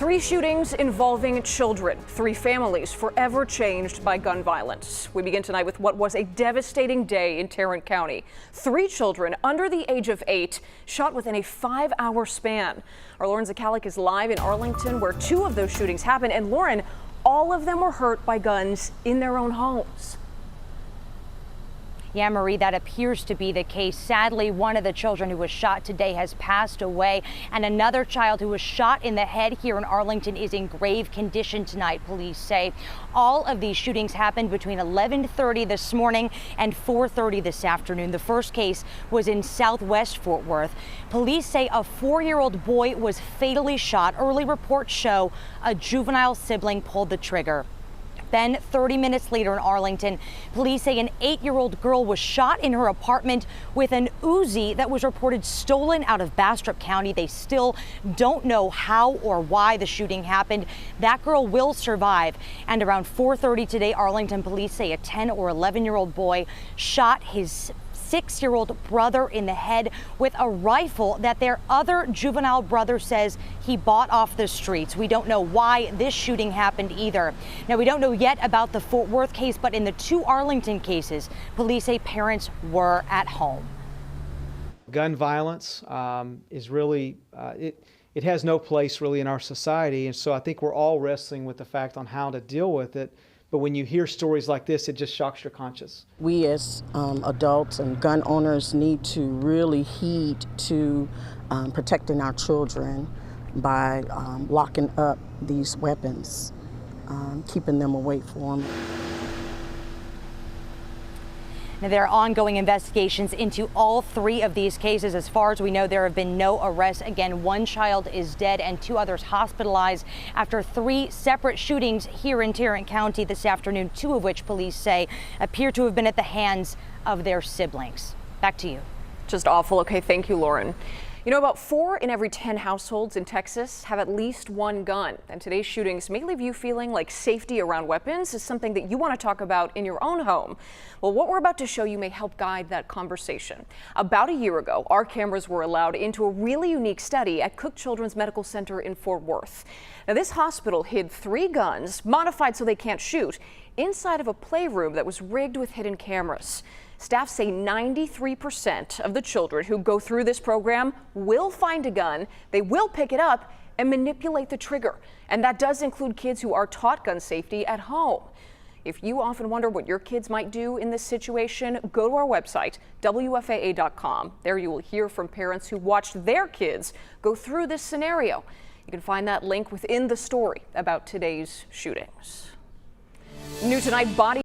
Three shootings involving children, three families forever changed by gun violence. We begin tonight with what was a devastating day in Tarrant County. Three children under the age of 8 shot within a 5-hour span. Our Lauren Zakalik is live in Arlington, where two of those shootings happened. And Lauren, all of them were hurt by guns in their own homes. Yeah, Marie, that appears to be the case. Sadly, one of the children who was shot today has passed away, and another child who was shot in the head here in Arlington is in grave condition tonight, police say. All of these shootings happened between 11:30 this morning and 4:30 this afternoon. The first case was in Southwest Fort Worth. Police say a 4-year-old boy was fatally shot. Early reports show a juvenile sibling pulled the trigger. Then 30 minutes later in Arlington, police say an 8-year-old girl was shot in her apartment with an Uzi that was reported stolen out of Tarrant County. They still don't know how or why the shooting happened. That girl will survive. And around 4:30 today, Arlington police say a 10 or 11-year-old boy shot his 6-year-old brother in the head with a rifle that their other juvenile brother says he bought off the streets. We don't know why this shooting happened either. Now, we don't know yet about the Fort Worth case, but in the two Arlington cases, police say parents were at home. Gun violence is really, it has no place really in our society. And so I think we're all wrestling with the fact on how to deal with it. But when you hear stories like this, it just shocks your conscience. We as adults and gun owners need to really heed to protecting our children by locking up these weapons, keeping them away from them. Now, there are ongoing investigations into all three of these cases. As far as we know, there have been no arrests. Again, one child is dead and two others hospitalized after three separate shootings here in Tarrant County this afternoon, two of which police say appear to have been at the hands of their siblings. Back to you. Just awful. Okay, thank you, Lauren. You know, about 4 in every 10 households in Texas have at least one gun. And today's shootings may leave you feeling like safety around weapons is something that you want to talk about in your own home. Well, what we're about to show you may help guide that conversation. About a year ago, our cameras were allowed into a really unique study at Cook Children's Medical Center in Fort Worth. Now, this hospital hid 3 guns, modified so they can't shoot, inside of a playroom that was rigged with hidden cameras. Staff say 93% of the children who go through this program will find a gun, they will pick it up and manipulate the trigger. And that does include kids who are taught gun safety at home. If you often wonder what your kids might do in this situation, go to our website, WFAA.com. There you will hear from parents who watched their kids go through this scenario. You can find that link within the story about today's shootings. New tonight, body